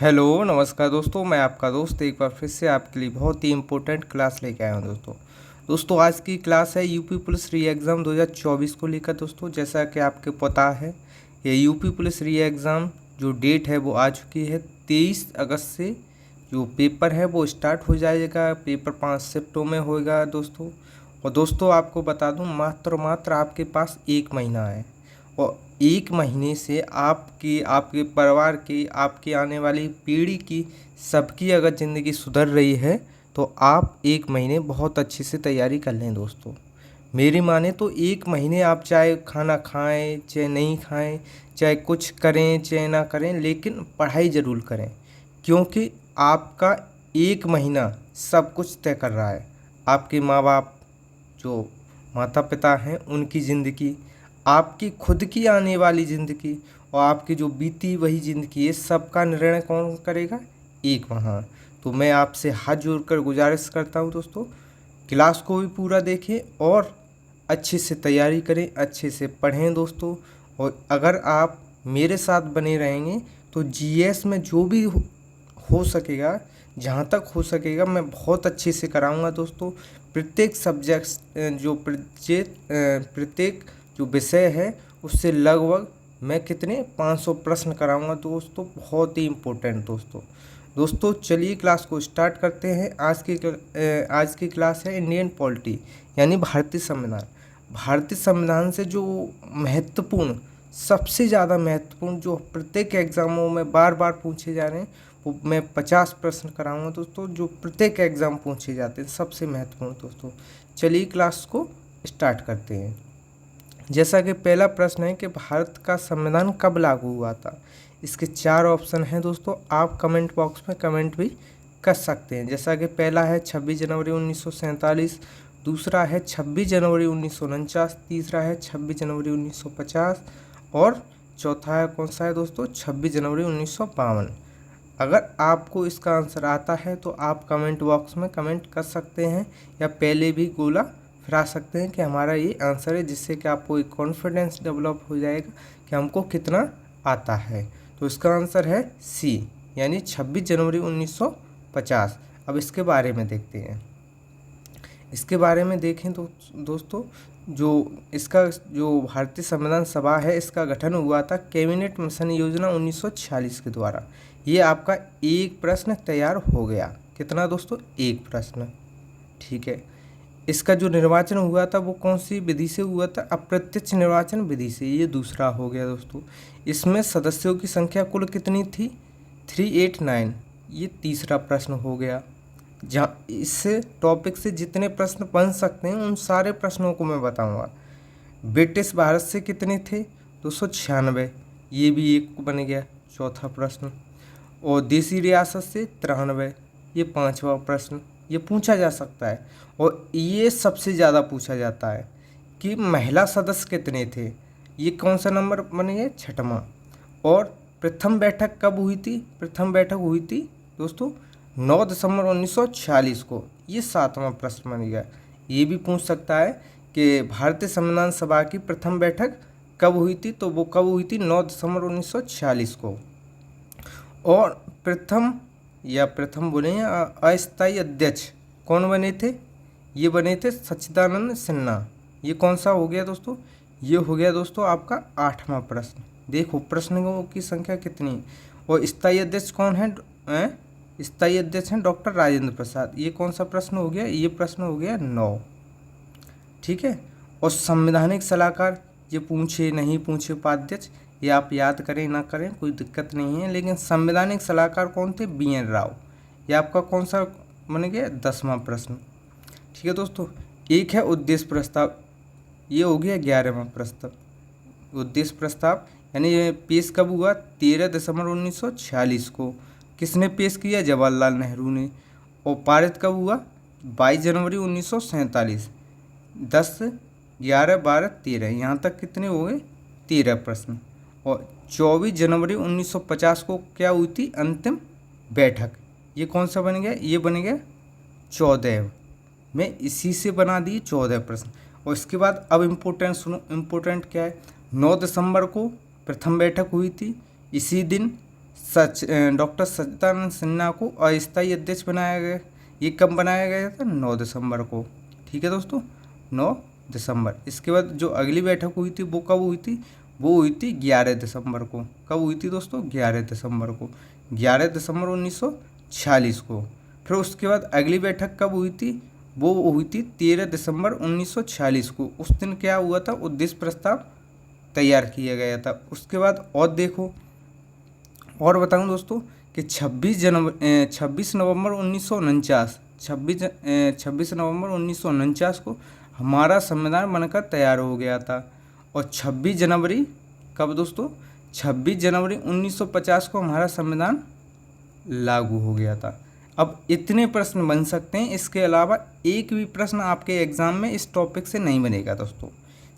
Hello नमस्कार दोस्तों, मैं आपका दोस्त एक बार फिर से आपके लिए बहुत ही इम्पोर्टेंट क्लास लेके आया हूँ दोस्तों आज की क्लास है यूपी पुलिस री एग्ज़ाम 2024 को लेकर। दोस्तों जैसा कि आपको पता है, ये यूपी पुलिस री एग्ज़ाम जो डेट है वो आ चुकी है 23 अगस्त से। जो पेपर है वो स्टार्ट हो जाएगा। पेपर 5 शिफ्टों में होगा दोस्तों। और दोस्तों आपको बता दूं, मात्र आपके पास 1 महीना है। और 1 महीने से आपकी, आपके परिवार की, आपकी आने वाली पीढ़ी की, सबकी अगर ज़िंदगी सुधर रही है तो आप 1 महीने बहुत अच्छे से तैयारी कर लें दोस्तों। मेरी माने तो 1 महीने आप चाहे खाना खाएं चाहे नहीं खाएं, चाहे कुछ करें चाहे ना करें, लेकिन पढ़ाई ज़रूर करें। क्योंकि आपका 1 महीना सब कुछ तय कर रहा है। आपके माँ बाप, जो माता पिता हैं, उनकी ज़िंदगी, आपकी खुद की आने वाली ज़िंदगी और आपकी जो बीती वही ज़िंदगी, ये सब का निर्णय कौन करेगा? 1 माह। तो मैं आपसे हाथ जोड़कर गुजारिश करता हूँ दोस्तों, क्लास को भी पूरा देखें और अच्छे से तैयारी करें, अच्छे से पढ़ें दोस्तों। और अगर आप मेरे साथ बने रहेंगे तो जीएस में जो भी हो सकेगा, जहाँ तक हो सकेगा, मैं बहुत अच्छे से कराऊंगा दोस्तों। प्रत्येक सब्जेक्ट्स प्रत्येक जो विषय है उससे लगभग मैं कितने 500 प्रश्न कराऊंगा दोस्तों। बहुत ही इम्पोर्टेंट दोस्तों चलिए क्लास को स्टार्ट करते हैं। आज की क्लास है इंडियन पॉलिटी, यानी भारतीय संविधान। भारतीय संविधान से जो महत्वपूर्ण, सबसे ज़्यादा महत्वपूर्ण, जो प्रत्येक एग्ज़ामों में बार बार पूछे जा रहे हैं, वो मैं 50 प्रश्न कराऊंगा दोस्तों, जो प्रत्येक एग्ज़ाम पूछे जाते हैं, सबसे महत्वपूर्ण दोस्तों। चलिए क्लास को स्टार्ट करते हैं। जैसा कि पहला प्रश्न है कि भारत का संविधान कब लागू हुआ था। इसके 4 ऑप्शन हैं दोस्तों, आप कमेंट बॉक्स में कमेंट भी कर सकते हैं। जैसा कि पहला है 26 जनवरी 1947, दूसरा है 26 जनवरी 1949, तीसरा है 26 जनवरी 1950 और चौथा है कौन सा है दोस्तों? 26 जनवरी 1952। अगर आपको इसका आंसर आता है तो आप कमेंट बॉक्स में कमेंट कर सकते हैं या पहले भी गोला फिरा सकते हैं कि हमारा ये आंसर है, जिससे कि आपको एक कॉन्फिडेंस डेवलप हो जाएगा कि हमको कितना आता है। तो इसका आंसर है सी, यानी 26 जनवरी 1950। अब इसके बारे में देखते हैं। इसके बारे में देखें तो दोस्तों, जो भारतीय संविधान सभा है, इसका गठन हुआ था कैबिनेट मिशन योजना 1946 के द्वारा। ये आपका एक प्रश्न तैयार हो गया। कितना दोस्तों? एक प्रश्न। ठीक है। इसका जो निर्वाचन हुआ था वो कौन सी विधि से हुआ था? अप्रत्यक्ष निर्वाचन विधि से। ये दूसरा हो गया दोस्तों। इसमें सदस्यों की संख्या कुल कितनी थी? 389। ये तीसरा प्रश्न हो गया। जहाँ इस टॉपिक से जितने प्रश्न बन सकते हैं उन सारे प्रश्नों को मैं बताऊंगा। ब्रिटिश भारत से कितने थे? 296। ये भी एक बन गया, चौथा प्रश्न। और देसी रियासत से 93। ये 5वां प्रश्न। ये पूछा जा सकता है। और ये सबसे ज़्यादा पूछा जाता है कि महिला सदस्य कितने थे। ये कौन सा नंबर बन गया? 6वां। और प्रथम बैठक कब हुई थी? प्रथम बैठक हुई थी दोस्तों 9 दिसंबर 1946 को। ये 7वां प्रश्न बन गया। ये भी पूछ सकता है कि भारतीय संविधान सभा की प्रथम बैठक कब हुई थी, तो वो कब हुई थी? 9 दिसंबर 1946 को। और प्रथम बोले या अस्थायी अध्यक्ष कौन बने थे? ये बने थे सच्चिदानंद सिन्हा। ये कौन सा हो गया दोस्तों? ये हो गया दोस्तों आपका 8वां प्रश्न। देखो प्रश्नों की संख्या कितनी है। और स्थायी अध्यक्ष कौन है? स्थायी अध्यक्ष हैं डॉक्टर राजेंद्र प्रसाद। ये कौन सा प्रश्न हो गया? ये प्रश्न हो गया 9। ठीक है। और संवैधानिक सलाहकार, ये पूछे नहीं पूछे उपाध्यक्ष, ये आप याद करें ना करें कोई दिक्कत नहीं है, लेकिन संवैधानिक सलाहकार कौन थे? BN राव। ये आपका कौन सा बन गया? 10वां प्रश्न। ठीक है दोस्तों। एक है उद्देश्य प्रस्ताव, ये हो गया 11वां प्रस्ताव। उद्देश्य प्रस्ताव यानी ये पेश कब हुआ? 13 दिसंबर 1946 को। किसने पेश किया? जवाहरलाल नेहरू ने। और पारित कब हुआ? 22 जनवरी 1947। 10, 11, 12, 13, यहाँ तक कितने हो गए? 13 प्रश्न। और 24 जनवरी 1950 को क्या हुई थी? अंतिम बैठक। ये कौन सा बन गया? ये बन गया 14। मैं इसी से बना दी 14 प्रश्न। और इसके बाद अब इम्पोर्टेंट सुनो, इम्पोर्टेंट क्या है? 9 दिसंबर को प्रथम बैठक हुई थी। इसी दिन डॉक्टर सच्चिदानंद सिन्हा को अस्थायी अध्यक्ष बनाया गया। ये कब बनाया गया था? 9 दिसंबर को। ठीक है दोस्तों, 9 दिसंबर। इसके बाद जो अगली बैठक हुई थी वो कब हुई थी? वो हुई थी 11 दिसंबर को। कब हुई थी दोस्तों? 11 दिसंबर को, 11 दिसंबर 1946 को। फिर उसके बाद अगली बैठक कब हुई थी? वो हुई थी 13 दिसंबर 1946 को। उस दिन क्या हुआ था? उद्देश्य प्रस्ताव तैयार किया गया था। उसके बाद और देखो, और बताऊं दोस्तों कि 26 नवंबर 1949 26 नवंबर 1949 को हमारा संविधान बनकर तैयार हो गया था। और 26 जनवरी कब दोस्तों? 26 जनवरी 1950 को हमारा संविधान लागू हो गया था। अब इतने प्रश्न बन सकते हैं, इसके अलावा एक भी प्रश्न आपके एग्ज़ाम में इस टॉपिक से नहीं बनेगा दोस्तों।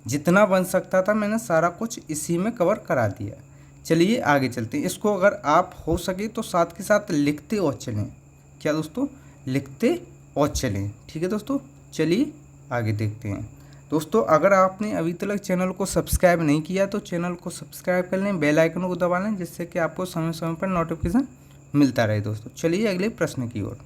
जितना बन सकता था मैंने सारा कुछ इसी में कवर करा दिया। चलिए आगे चलते हैं। इसको अगर आप हो सके तो साथ के साथ लिखते और चलें। क्या दोस्तों? लिखते और चलें। ठीक है दोस्तों, चलिए आगे देखते हैं। दोस्तों अगर आपने अभी तक चैनल को सब्सक्राइब नहीं किया तो चैनल को सब्सक्राइब कर लें, बेल आइकन को दबा लें, जिससे कि आपको समय समय पर नोटिफिकेशन मिलता रहे दोस्तों। चलिए अगले प्रश्न की ओर।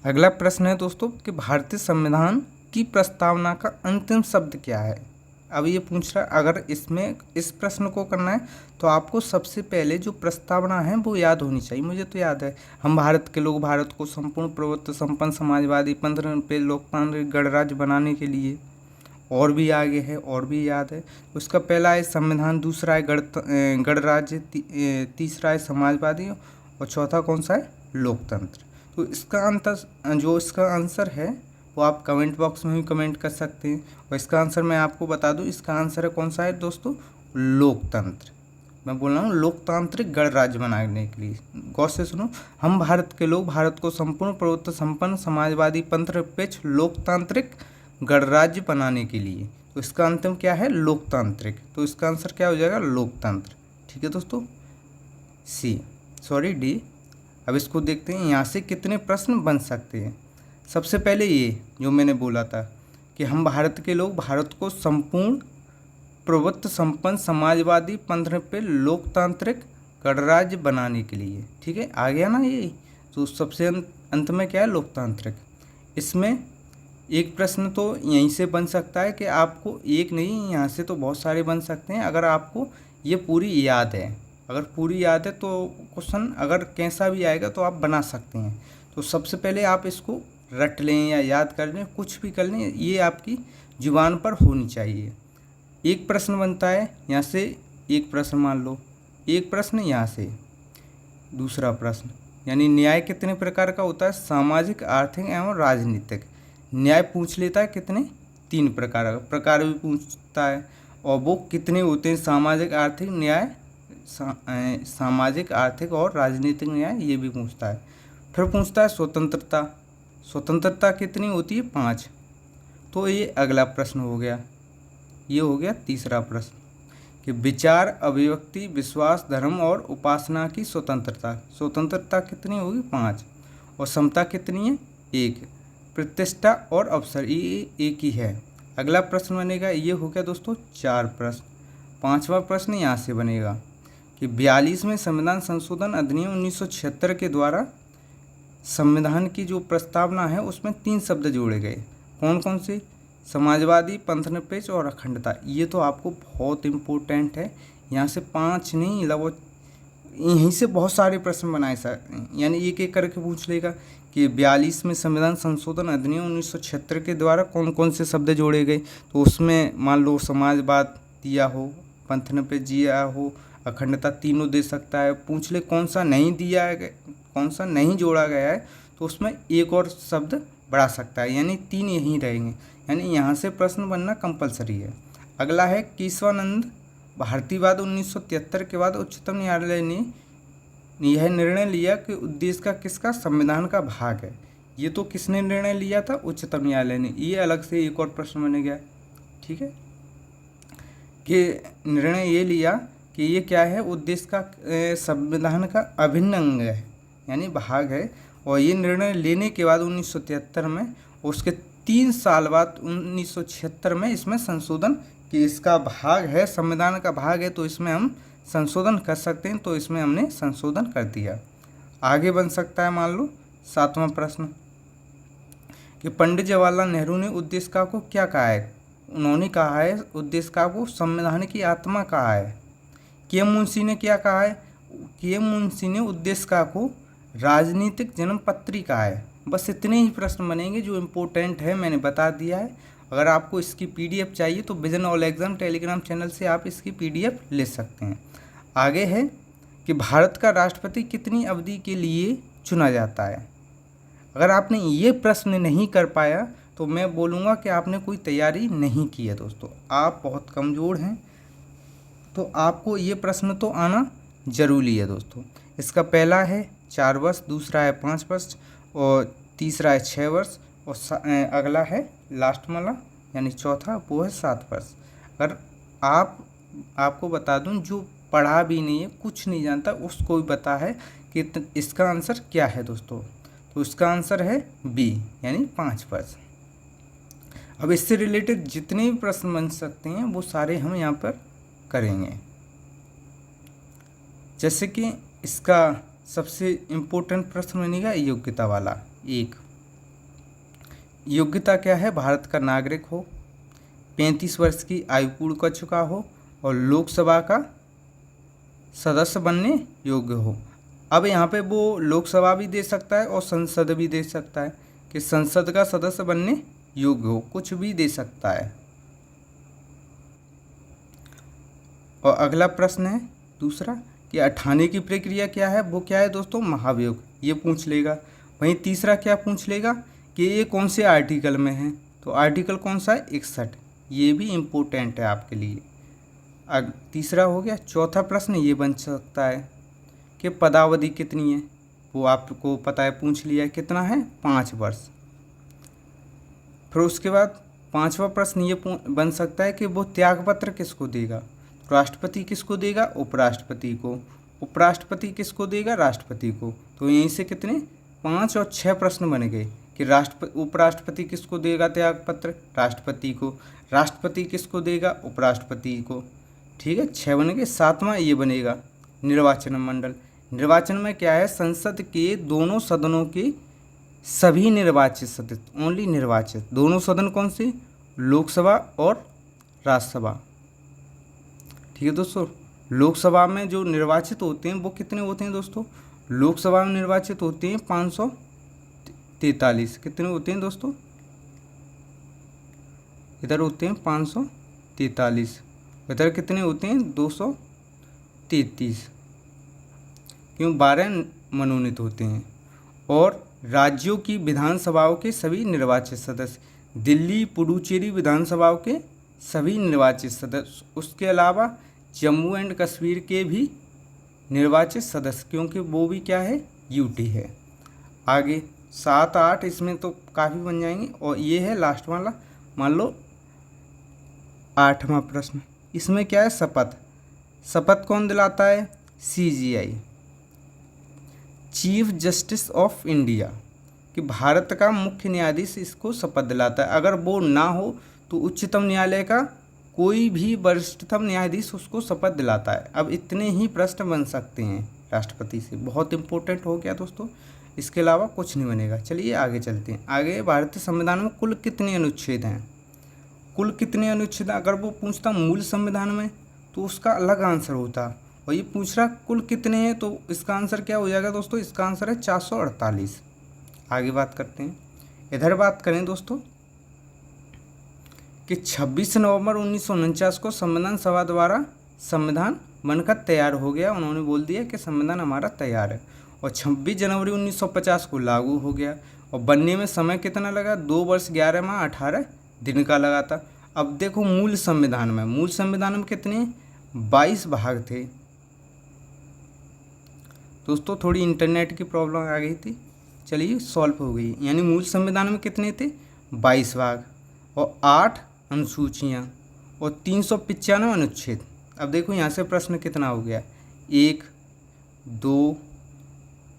अगला प्रश्न है दोस्तों कि भारतीय संविधान की प्रस्तावना का अंतिम शब्द क्या है? अब ये पूछ रहा है, अगर इसमें इस प्रश्न को करना है तो आपको सबसे पहले जो प्रस्तावना है वो याद होनी चाहिए। मुझे तो याद है, हम भारत के लोग भारत को संपूर्ण प्रभुत्व संपन्न समाजवादी पंथ पे लोकतांत्रिक गणराज्य बनाने के लिए, और भी आगे है और भी याद है। उसका पहला है संविधान, दूसरा है गणराज्य, तीसरा है समाजवादी और चौथा कौन सा है? लोकतंत्र। तो इसका आंसर है वो आप कमेंट बॉक्स में भी कमेंट कर सकते हैं। और इसका आंसर मैं आपको बता दूं, इसका आंसर है कौन सा है दोस्तों? लोकतंत्र। मैं बोल रहा हूँ लोकतांत्रिक गणराज्य बनाने के लिए। गौर से सुनो, हम भारत के लोग भारत को संपूर्ण प्रभुत्व संपन्न समाजवादी पंथ निरपेक्ष लोकतांत्रिक गणराज्य बनाने के लिए। तो इसका अंतिम क्या है? लोकतांत्रिक। तो इसका आंसर क्या हो जाएगा? लोकतंत्र। ठीक है दोस्तों, डी। अब इसको देखते हैं यहाँ से कितने प्रश्न बन सकते हैं। सबसे पहले ये जो मैंने बोला था कि हम भारत के लोग भारत को संपूर्ण प्रभुत्व संपन्न समाजवादी पंथ निरपेक्ष लोकतांत्रिक गणराज्य बनाने के लिए। ठीक है, आ गया ना ये? तो सबसे अंत में क्या है? लोकतांत्रिक। इसमें एक प्रश्न तो यहीं से बन सकता है कि आपको एक नहीं, यहाँ से तो बहुत सारे बन सकते हैं। अगर आपको ये पूरी याद है, अगर पूरी याद है तो क्वेश्चन अगर कैसा भी आएगा तो आप बना सकते हैं। तो सबसे पहले आप इसको रट लें या याद कर लें, कुछ भी कर लें, ये आपकी जुबान पर होनी चाहिए। एक प्रश्न बनता है यहाँ से, एक प्रश्न मान लो, एक प्रश्न यहाँ से, दूसरा प्रश्न। यानी न्याय कितने प्रकार का होता है? सामाजिक, आर्थिक एवं राजनीतिक। न्याय पूछ लेता है कितने? 3 प्रकार का, प्रकार भी पूछता है। और वो कितने होते हैं? सामाजिक, आर्थिक न्याय, सामाजिक, आर्थिक और राजनीतिक न्याय, ये भी पूछता है। फिर पूछता है स्वतंत्रता। स्वतंत्रता कितनी होती है? 5। तो ये अगला प्रश्न हो गया। ये हो गया तीसरा प्रश्न कि विचार, अभिव्यक्ति, विश्वास, धर्म और उपासना की स्वतंत्रता। स्वतंत्रता कितनी होगी? 5। और समता कितनी है? 1। प्रतिष्ठा और अवसर, ये एक ही है। अगला प्रश्न बनेगा, ये हो गया दोस्तों 4 प्रश्न। 5वां प्रश्न यहाँ से बनेगा कि 42वें संविधान संशोधन अधिनियम 1976 के द्वारा संविधान की जो प्रस्तावना है उसमें 3 शब्द जोड़े गए। कौन कौन से? समाजवादी, पंथ निरपेक्ष और अखंडता। ये तो आपको बहुत इम्पोर्टेंट है। यहाँ से 5 नहीं, लगभग यहीं से बहुत सारे प्रश्न बनाए यानी एक एक करके पूछ लेगा कि 42वें संविधान संशोधन अधिनियम 1976 के द्वारा कौन कौन से शब्द जोड़े गए। तो उसमें मान लो समाजवाद दिया हो, पंथ निरपेक्ष दिया हो, अखंडता, तीनों दे सकता है। पूछ ले कौन सा नहीं दिया है, कौन सा नहीं जोड़ा गया है, तो उसमें एक और शब्द बढ़ा सकता है, यानी 3 यहीं रहेंगे। यानी यहाँ से प्रश्न बनना कंपलसरी है। अगला है केशवानंद भारतीयवाद 1973 के बाद उच्चतम न्यायालय ने यह निर्णय लिया कि उद्देश्य का किसका? संविधान का भाग है। ये तो किसने निर्णय लिया था? उच्चतम न्यायालय ने। ये अलग से एक और प्रश्न बन गया। ठीक है, कि निर्णय ये लिया कि ये क्या है? उद्देश्य का संविधान का अभिन्न अंग है, यानी भाग है। और ये निर्णय लेने के बाद 1973 में, उसके 3 साल बाद 1976 में इसमें संशोधन कि इसका भाग है, संविधान का भाग है, तो इसमें हम संशोधन कर सकते हैं, तो इसमें हमने संशोधन कर दिया। आगे बन सकता है, मान लो 7वां प्रश्न कि पंडित जवाहरलाल नेहरू ने उद्देशिका को क्या कहा है। उन्होंने कहा है उद्देशिका को संविधान की आत्मा कहा है। के मुंशी ने क्या कहा है, के मुंशी ने उद्देशिका को राजनीतिक जन्मपत्री कहा है। बस इतने ही प्रश्न बनेंगे जो इम्पोर्टेंट है, मैंने बता दिया है। अगर आपको इसकी पीडीएफ चाहिए तो vision all exam Telegram channel से आप इसकी पीडीएफ ले सकते हैं। आगे है कि भारत का राष्ट्रपति कितनी अवधि के लिए चुना जाता है। अगर आपने ये प्रश्न नहीं कर पाया तो मैं बोलूँगा कि आपने कोई तैयारी नहीं की है दोस्तों, आप बहुत कमज़ोर हैं। तो आपको ये प्रश्न तो आना ज़रूरी है दोस्तों। इसका पहला है 4 वर्ष, दूसरा है 5 वर्ष और तीसरा है 6 वर्ष और अगला है लास्ट वाला यानी चौथा वो है 7 वर्ष। अगर आपको बता दूं, जो पढ़ा भी नहीं है, कुछ नहीं जानता, उसको भी पता है कि इसका आंसर क्या है दोस्तों। तो इसका आंसर है बी यानी 5 वर्ष। अब इससे रिलेटेड जितने भी प्रश्न बन सकते हैं वो सारे हम यहाँ पर करेंगे। जैसे कि इसका सबसे इम्पोर्टेंट प्रश्न बनेगा योग्यता वाला। एक, योग्यता क्या है, भारत का नागरिक हो, 35 वर्ष की आयु पूर्ण कर चुका हो और लोकसभा का सदस्य बनने योग्य हो। अब यहाँ पे वो लोकसभा भी दे सकता है और संसद भी दे सकता है कि संसद का सदस्य बनने योग्य हो, कुछ भी दे सकता है। और अगला प्रश्न है दूसरा कि अठाने की प्रक्रिया क्या है, वो क्या है दोस्तों, महाभियोग, ये पूछ लेगा। वहीं तीसरा क्या पूछ लेगा कि ये कौन से आर्टिकल में है, तो आर्टिकल कौन सा है, 61, ये भी इम्पोर्टेंट है आपके लिए। तीसरा हो गया। चौथा प्रश्न ये बन सकता है कि पदावधि कितनी है, वो आपको पता है, पूछ लिया, कितना है, 5 वर्ष। फिर उसके बाद 5वां प्रश्न ये बन सकता है कि वो त्यागपत्र किसको देगा, राष्ट्रपति किसको देगा, उपराष्ट्रपति को, उपराष्ट्रपति किसको देगा, राष्ट्रपति को। तो यहीं से कितने 5 और 6 प्रश्न बन गए कि उपराष्ट्रपति किसको देगा त्यागपत्र, राष्ट्रपति को, राष्ट्रपति किसको देगा, उपराष्ट्रपति को। ठीक है, 6 बन गए। 7वां ये बनेगा निर्वाचन मंडल। निर्वाचन में क्या है, संसद के दोनों सदनों के सभी निर्वाचित सदस्य, ओनली निर्वाचित, दोनों सदन कौन से, लोकसभा और राज्यसभा। ठीक है दोस्तों, लोकसभा में जो निर्वाचित होते हैं वो कितने होते हैं दोस्तों, लोकसभा में निर्वाचित होते हैं 543। कितने होते हैं दोस्तों, इधर होते हैं 543, इधर कितने होते हैं 233, क्यों 12 मनोनीत होते हैं। और राज्यों की विधानसभाओं के सभी निर्वाचित सदस्य, दिल्ली पुडुचेरी विधानसभाओं के सभी निर्वाचित सदस्य, उसके अलावा जम्मू एंड कश्मीर के भी निर्वाचित सदस्य, क्योंकि वो भी क्या है, यूटी है। आगे 7, 8 इसमें तो काफ़ी बन जाएंगे। और ये है लास्ट वाला, मान लो 8वां प्रश्न, इसमें क्या है, शपथ। शपथ कौन दिलाता है, CJI, chief justice of India, कि भारत का मुख्य न्यायाधीश इसको शपथ दिलाता है। अगर वो ना हो तो उच्चतम न्यायालय का कोई भी वरिष्ठतम न्यायाधीश उसको शपथ दिलाता है। अब इतने ही प्रश्न बन सकते हैं राष्ट्रपति से, बहुत इंपॉर्टेंट हो गया दोस्तों, इसके अलावा कुछ नहीं बनेगा। चलिए आगे चलते हैं। आगे, भारतीय संविधान में कुल कितने अनुच्छेद हैं, कुल कितने अनुच्छेद। अगर वो पूछता मूल संविधान में तो उसका अलग आंसर होता, और ये पूछ रहा कुल कितने हैं, तो इसका आंसर क्या हो जाएगा दोस्तों, इसका आंसर है 448। आगे बात करते हैं। इधर बात करें दोस्तों कि 26 नवंबर 1949 को संविधान सभा द्वारा संविधान बनकर तैयार हो गया। उन्होंने बोल दिया कि संविधान हमारा तैयार है। और 26 जनवरी 1950 को लागू हो गया। और बनने में समय कितना लगा, 2 वर्ष 11 माह 18 दिन का लगा था। अब देखो मूल संविधान में कितने 22 भाग थे दोस्तों। थोड़ी इंटरनेट की प्रॉब्लम आ गई थी, चलिए सॉल्व हो गई। यानी मूल संविधान में कितने थे, 22 भाग और 8 अनुसूचियाँ और 395 अनुच्छेद। अब देखो यहाँ से प्रश्न कितना हो गया, 1, 2,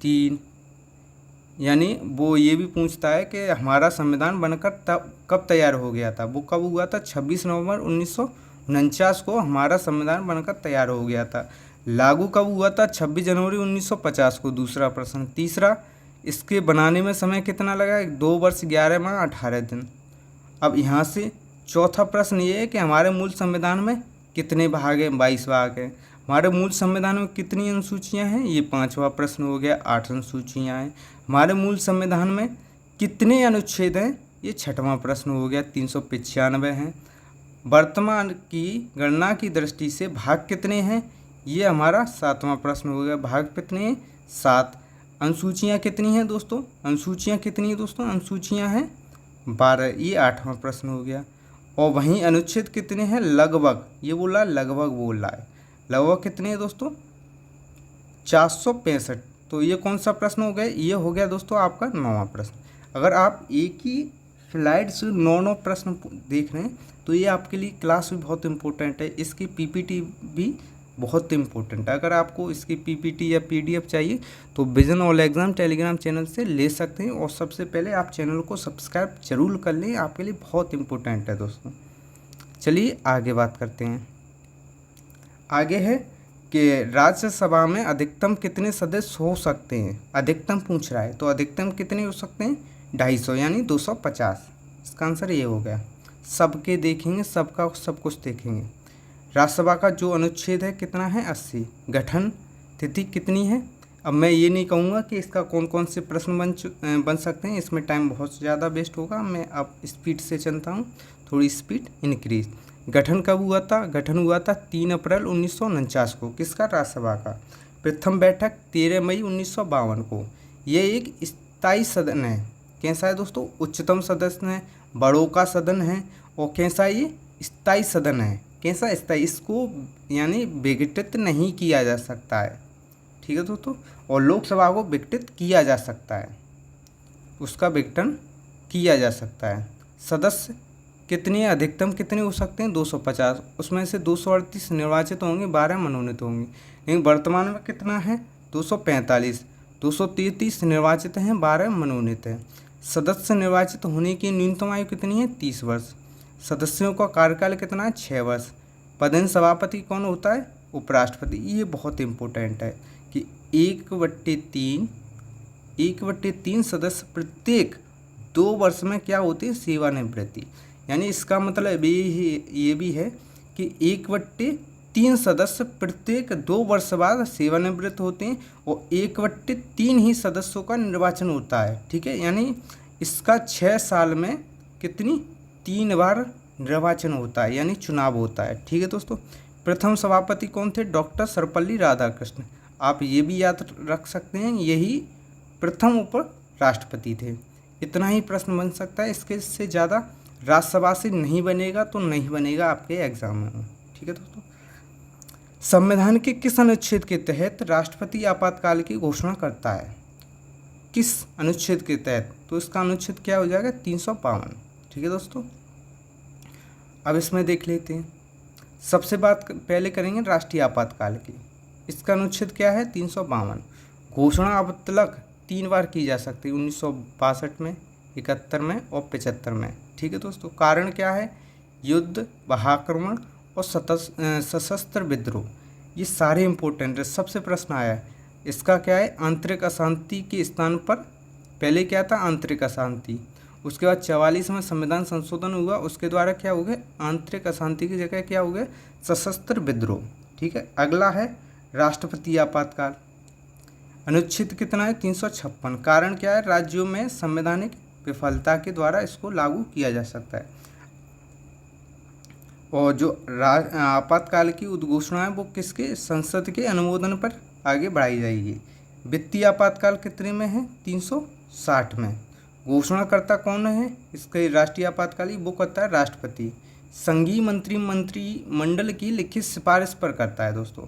3, यानी वो ये भी पूछता है कि हमारा संविधान बनकर तब कब तैयार हो गया था। वो कब हुआ था, 26 नवंबर 1949 को हमारा संविधान बनकर तैयार हो गया था। लागू कब हुआ था? 26 जनवरी 1950 को, दूसरा प्रश्न। तीसरा, इसके बनाने में समय कितना लगा? 2 वर्ष 11 माह 18 दिन। अब यहाँ से चौथा प्रश्न ये है कि हमारे मूल संविधान में कितने भाग हैं? 22 भाग हैं। हमारे मूल संविधान में कितनी अनुसूचियाँ हैं? ये 5वां प्रश्न हो गया। 8 अनुसूचियाँ हैं। हमारे मूल संविधान में कितने अनुच्छेद हैं? ये 6वां प्रश्न हो गया। 395 हैं। वर्तमान की गणना की दृष्टि से भाग कितने हैं? ये हमारा 7वां प्रश्न हो गया। भाग कितने हैं? 7। अनुसूचियाँ कितनी हैं दोस्तों? अनुसूचियाँ कितनी हैं दोस्तों? अनुसूचियाँ हैं 12। ये 8वां प्रश्न हो गया। और वहीं अनुच्छेद कितने हैं? लगभग, ये बोला लगभग बोल रहा है। लगभग कितने हैं दोस्तों? 465। तो ये कौन सा प्रश्न हो गया? ये हो गया दोस्तों आपका 9वां प्रश्न। अगर आप एक ही स्लाइड से 9 प्रश्न देख रहे हैं तो ये आपके लिए क्लास भी बहुत इंपॉर्टेंट है। इसकी पीपीटी भी बहुत इंपॉर्टेंट है। अगर आपको इसकी पीपीटी या पीडीएफ चाहिए तो vision all exam Telegram channel से ले सकते हैं। और सबसे पहले आप चैनल को सब्सक्राइब जरूर कर लें, आपके लिए बहुत इंपॉर्टेंट है दोस्तों। चलिए आगे बात करते हैं। आगे है कि राज्यसभा में अधिकतम कितने सदस्य हो सकते हैं? अधिकतम पूछ रहा है, तो अधिकतम कितने हो सकते हैं? 250 यानी 250। इसका आंसर ये हो गया। सबके देखेंगे, सबका सब कुछ देखेंगे। राज्यसभा का जो अनुच्छेद है कितना है? 80। गठन तिथि कितनी है? अब मैं ये नहीं कहूँगा कि इसका कौन कौन से प्रश्न बन सकते हैं, इसमें टाइम बहुत ज़्यादा वेस्ट होगा। मैं अब स्पीड से चलता हूँ, थोड़ी स्पीड इंक्रीज। गठन कब हुआ था? गठन हुआ था 3 अप्रैल 1949 को। किसका? राज्यसभा का। प्रथम बैठक 13 मई 1952 को। ये एक स्थायी सदन है। कैसा है दोस्तों? उच्चतम सदन है, बड़ों का सदन है। और कैसा ये? स्थायी सदन है। कैसा? स्थायी। इसको यानी विघटित नहीं किया जा सकता है, ठीक है दोस्तों। और लोकसभा को विघटित किया जा सकता है, उसका विघटन किया जा सकता है। सदस्य कितने, अधिकतम कितने हो सकते हैं? 250। उसमें से 238 निर्वाचित होंगे, 12 मनोनीत होंगे। लेकिन वर्तमान में कितना है? 245। 233 निर्वाचित हैं, 12 मनोनीत हैं। सदस्य निर्वाचित होने की न्यूनतम आयु कितनी है? 30 वर्ष। सदस्यों का कार्यकाल कितना है? 6 वर्ष। पदेन सभापति कौन होता है? उपराष्ट्रपति। ये बहुत इंपॉर्टेंट है कि 1/3 सदस्य प्रत्येक 2 वर्ष में क्या होती है? सेवानिवृत्ति। यानी इसका मतलब ये भी है कि 1/3 सदस्य प्रत्येक 2 वर्ष बाद सेवानिवृत्त होते हैं और 1/3 ही सदस्यों का निर्वाचन होता है, ठीक है। यानी इसका 6 साल में कितनी? 3 बार निर्वाचन होता है, यानी चुनाव होता है, ठीक है दोस्तों। प्रथम सभापति कौन थे? डॉक्टर सर्वपल्ली राधाकृष्णन। आप ये भी याद रख सकते हैं, यही प्रथम उप राष्ट्रपति थे। इतना ही प्रश्न बन सकता है, इसके से ज़्यादा राज्यसभा से नहीं बनेगा तो नहीं बनेगा आपके एग्जाम में, ठीक है दोस्तों। संविधान के किस अनुच्छेद के तहत राष्ट्रपति आपातकाल की घोषणा करता है? किस अनुच्छेद के तहत? तो इसका अनुच्छेद क्या हो जाएगा? 352, ठीक है दोस्तों। अब इसमें देख लेते हैं। सबसे बात पहले करेंगे राष्ट्रीय आपातकाल की। इसका अनुच्छेद क्या है? 352। घोषणा अब तक 3 बार की जा सकती है, 1962 में, 71 में और 75 में, ठीक है दोस्तों। कारण क्या है? युद्ध, बाह्याक्रमण और सशस्त्र विद्रोह, ये सारे इंपॉर्टेंट है। सबसे प्रश्न आया है इसका क्या है? आंतरिक अशांति के स्थान पर पहले क्या था? आंतरिक अशांति। उसके बाद 44 में संविधान संशोधन हुआ, उसके द्वारा क्या हो गया? आंतरिक अशांति की जगह क्या हो गया? सशस्त्र विद्रोह, ठीक है। अगला है राष्ट्रपति आपातकाल। अनुच्छेद कितना है? 356। कारण क्या है? राज्यों में संवैधानिक विफलता के द्वारा इसको लागू किया जा सकता है। और जो आपातकाल की उद्घोषणा है वो किसके? संसद के अनुमोदन पर आगे बढ़ाई जाएगी। वित्तीय आपातकाल कितने में है? 360 में। घोषणाकर्ता कौन है इसके राष्ट्रीय आपातकाल? वो करता है राष्ट्रपति। संघीय मंत्रिमंडल की लिखित सिफारिश पर करता है दोस्तों।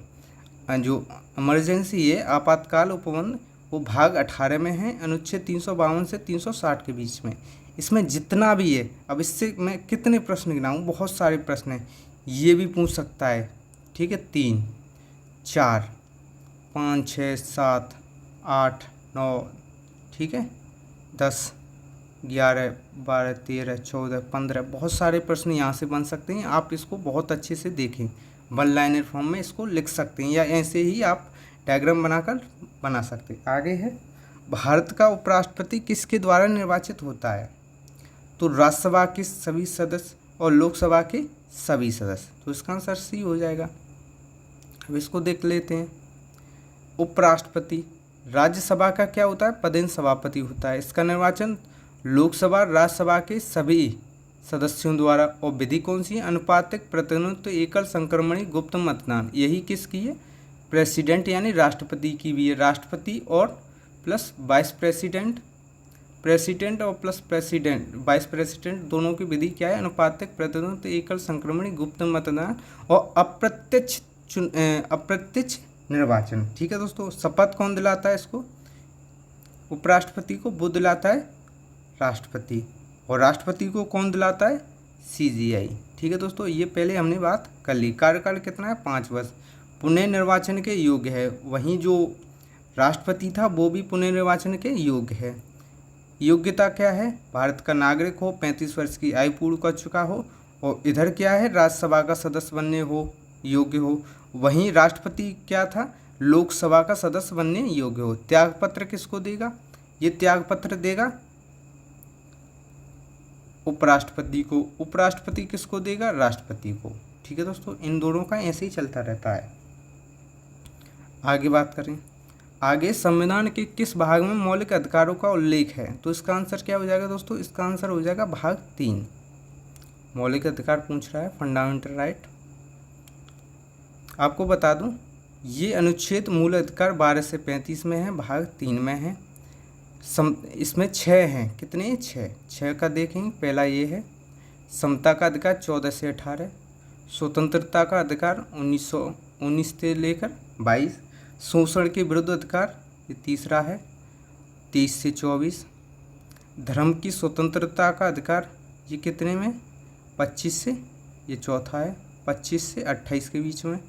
जो इमरजेंसी है, आपातकाल उपबंध, वो भाग 18 में है, अनुच्छेद 352 से 360 के बीच में। इसमें जितना भी है, अब इससे मैं कितने प्रश्न गिनाऊँ? बहुत सारे प्रश्न हैं, ये भी पूछ सकता है, ठीक है। 3, 4, 5, 6, 7, 8, 9, ठीक है, 10, 11, 12, 13, 14, 15, बहुत सारे प्रश्न यहाँ से बन सकते हैं। आप इसको बहुत अच्छे से देखें, वन लाइनर फॉर्म में इसको लिख सकते हैं, या ऐसे ही आप डायग्राम बनाकर बना सकते हैं। आगे है, भारत का उपराष्ट्रपति किसके द्वारा निर्वाचित होता है? तो राज्यसभा के सभी सदस्य और लोकसभा के सभी सदस्य, तो इसका आंसर सी हो जाएगा। अब इसको देख लेते हैं। उपराष्ट्रपति, राज्यसभा का क्या होता है? पदेन सभापति होता है। इसका निर्वाचन लोकसभा राज्यसभा के सभी सदस्यों द्वारा, और विधि कौन सी है? अनुपातिक प्रतिनिधित्व, एकल संक्रमणी, गुप्त मतदान। यही किसकी है? प्रेसिडेंट यानी राष्ट्रपति की भी है। राष्ट्रपति और प्लस वाइस प्रेसिडेंट, प्रेसिडेंट और प्लस प्रेसिडेंट, वाइस प्रेसिडेंट, दोनों की विधि क्या है? अनुपातिक प्रतिनिधित्व, एकल संक्रमणी, गुप्त मतदान और अप्रत्यक्ष निर्वाचन। ठीक है दोस्तों। शपथ कौन दिलाता है इसको? उपराष्ट्रपति को। वो दिलाता है राष्ट्रपति, और राष्ट्रपति को कौन दिलाता है? CGI। ठीक है दोस्तों, ये पहले हमने बात कर ली। कार्यकाल कितना है? 5 वर्ष। पुनः निर्वाचन के योग्य है। वहीं जो राष्ट्रपति था वो भी पुनः निर्वाचन के योग्य है। योग्यता क्या है? भारत का नागरिक हो, 35 वर्ष की आयु पूर्ण कर चुका हो, और इधर क्या है? राज्यसभा का सदस्य बनने हो योग्य हो। वहीं राष्ट्रपति क्या था? लोकसभा का सदस्य बनने योग्य हो। त्यागपत्र किसको देगा? ये त्यागपत्र देगा उपराष्ट्रपति को। उपराष्ट्रपति किसको देगा? राष्ट्रपति को। ठीक है दोस्तों, इन दोनों का ऐसे ही चलता रहता है। आगे बात करें। आगे, संविधान के किस भाग में मौलिक अधिकारों का उल्लेख है? तो इसका आंसर क्या हो जाएगा दोस्तों? इसका आंसर हो जाएगा भाग 3। मौलिक अधिकार पूछ रहा है, फंडामेंटल राइट। आपको बता दूं, ये अनुच्छेद मूल अधिकार 12 से 35 में है, भाग 3 में है। इसमें 6 हैं। कितने? 6 का देखेंगे। पहला ये है, समता का अधिकार 14 से 18, स्वतंत्रता का अधिकार 1919 से लेकर 22, शोषण के विरुद्ध अधिकार ये तीसरा है 23 से 24, धर्म की स्वतंत्रता का अधिकार ये कितने में? 25 से, ये चौथा है 25 से 28 के बीच में।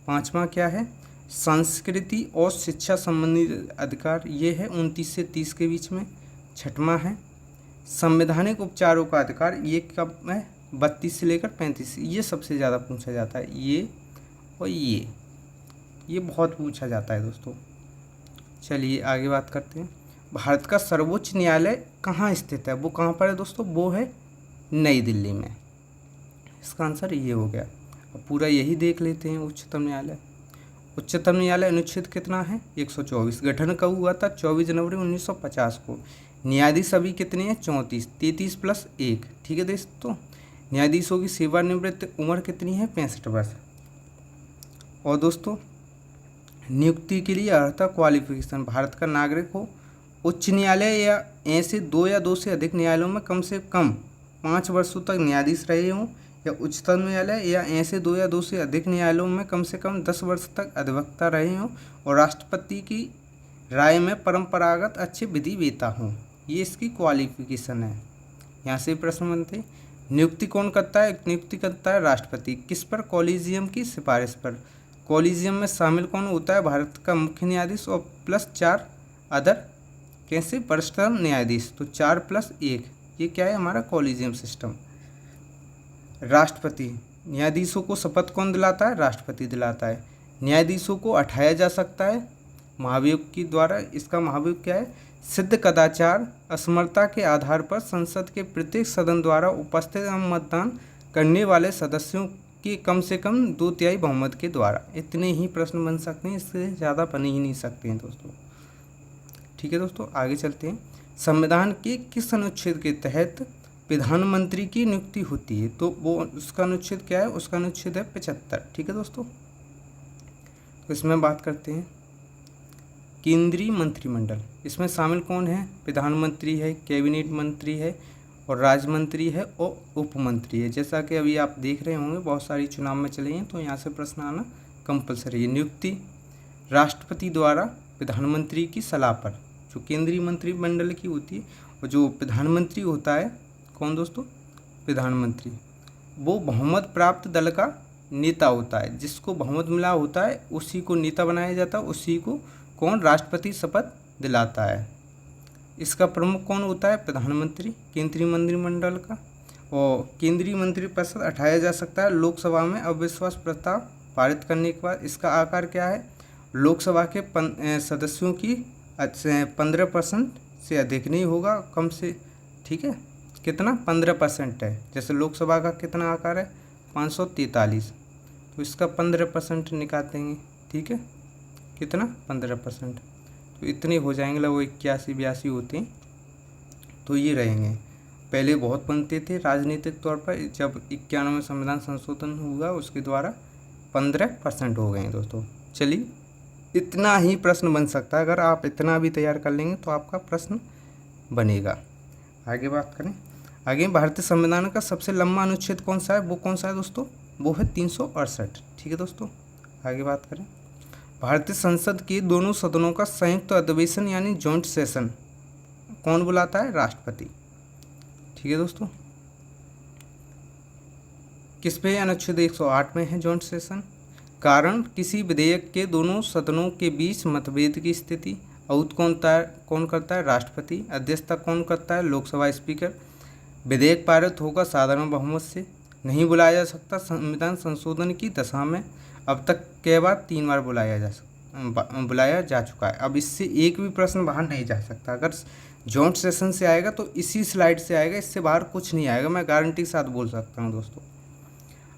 पांचवा क्या है? संस्कृति और शिक्षा संबंधी अधिकार, ये है 29 से 30 के बीच में। छठवां है संवैधानिक उपचारों का अधिकार, ये कब है? 32 से लेकर 35। ये सबसे ज़्यादा पूछा जाता है, ये और ये बहुत पूछा जाता है दोस्तों। चलिए आगे बात करते हैं। भारत का सर्वोच्च न्यायालय कहाँ स्थित है? वो कहाँ पर है दोस्तों? वो है नई दिल्ली में। इसका आंसर ये हो गया। अब पूरा यही देख लेते हैं। उच्चतम न्यायालय, उच्चतम न्यायालय अनुच्छेद कितना है? 124। गठन कब हुआ था? 24 जनवरी 1950 को। न्यायाधीश अभी कितने हैं? 34, 33 प्लस 1। ठीक है दोस्तों। न्यायाधीशों की सेवानिवृत्त उम्र कितनी है? 65 वर्ष। और दोस्तों, नियुक्ति के लिए अर्हता क्वालिफिकेशन, भारत का नागरिक हो, उच्च न्यायालय या ऐसे 2 या 2 से अधिक न्यायालयों में कम से कम 5 वर्षों तक न्यायाधीश रहे हों, या उच्चतम न्यायालय या ऐसे 2 या 2 से अधिक न्यायालयों में कम से कम 10 वर्ष तक अधिवक्ता रहे हों, और राष्ट्रपति की राय में परंपरागत अच्छे विधि वेता हों। ये इसकी क्वालिफिकेशन है। यहाँ से प्रश्न बनते हैं। नियुक्ति कौन करता है? नियुक्ति करता है राष्ट्रपति। किस पर? कॉलेजियम की सिफारिश पर। कॉलेजियम में शामिल कौन होता है? भारत का मुख्य न्यायाधीश और प्लस 4 अदर कैसे वरिष्ठतम न्यायाधीश। तो 4 प्लस 1, ये क्या है? हमारा कॉलेजियम सिस्टम। राष्ट्रपति, न्यायाधीशों को शपथ कौन दिलाता है? राष्ट्रपति दिलाता है। न्यायाधीशों को हटाया जा सकता है महाभियोग के द्वारा। इसका महाभियोग क्या है? सिद्ध कदाचार, असमर्थता के आधार पर संसद के प्रत्येक सदन द्वारा उपस्थित एवं मतदान करने वाले सदस्यों के कम से कम 2/3 बहुमत के द्वारा। इतने ही प्रश्न बन सकते हैं, इससे ज़्यादा बन ही नहीं सकते हैं दोस्तों। ठीक है दोस्तों, आगे चलते हैं। संविधान के किस अनुच्छेद के तहत प्रधानमंत्री की नियुक्ति होती है? तो वो उसका अनुच्छेद क्या है? उसका अनुच्छेद है 75। ठीक है दोस्तों। तो इसमें बात करते हैं केंद्रीय मंत्रिमंडल। इसमें शामिल कौन है? प्रधानमंत्री है, कैबिनेट मंत्री है, और राज्य मंत्री है, और उप मंत्री है। जैसा कि अभी आप देख रहे होंगे बहुत सारी चुनाव में चले हैं, तो यहाँ से प्रश्न आना कंपलसरी है। नियुक्ति राष्ट्रपति द्वारा प्रधानमंत्री की सलाह पर, जो केंद्रीय मंत्रिमंडल की होती है, और जो प्रधानमंत्री होता है कौन दोस्तों? प्रधानमंत्री, वो बहुमत प्राप्त दल का नेता होता है। जिसको बहुमत मिला होता है उसी को नेता बनाया जाता है, उसी को कौन? राष्ट्रपति शपथ दिलाता है। इसका प्रमुख कौन होता है? प्रधानमंत्री, केंद्रीय मंत्रिमंडल का। और केंद्रीय मंत्रिपरिषद हटाया जा सकता है लोकसभा में अविश्वास प्रस्ताव पारित करने के बाद इसका आकार क्या है, लोकसभा के सदस्यों की 15% से अधिक नहीं होगा, कम से, ठीक है, कितना 15% है। जैसे लोकसभा का कितना आकार है 543, तो इसका 15% निकालेंगे, ठीक है, कितना 15%, तो इतने हो जाएंगे, लगभग 81-82 होते हैं, तो ये रहेंगे। पहले बहुत बनते थे राजनीतिक तौर पर, जब 91 संविधान संशोधन हुआ उसके द्वारा 15% हो गए हैं दोस्तों। चलिए, इतना ही प्रश्न बन सकता है, अगर आप इतना भी तैयार कर लेंगे तो आपका प्रश्न बनेगा। आगे बात करें, आगे भारतीय संविधान का सबसे लंबा अनुच्छेद कौन सा है, वो कौन सा है दोस्तों, वो है 368, ठीक है दोस्तों। आगे बात करें, भारतीय संसद के दोनों सदनों का संयुक्त अधिवेशन यानी जॉइंट सेशन कौन बुलाता है, राष्ट्रपति, ठीक है दोस्तों। किस पे, अनुच्छेद 108 में है जॉइंट सेशन। कारण, किसी विधेयक के दोनों सदनों के बीच मतभेद की स्थिति। औत कौन करता है, राष्ट्रपति। अध्यक्षता कौन करता है, लोकसभा स्पीकर। विधेयक पारित होगा साधारण बहुमत से। नहीं बुलाया जा सकता संविधान संशोधन की दशा में। अब तक कई बार 3 बार बुलाया जा चुका है। अब इससे एक भी प्रश्न बाहर नहीं जा सकता। अगर जॉइंट सेशन से आएगा तो इसी स्लाइड से आएगा, इससे बाहर कुछ नहीं आएगा, मैं गारंटी के साथ बोल सकता हूँ दोस्तों।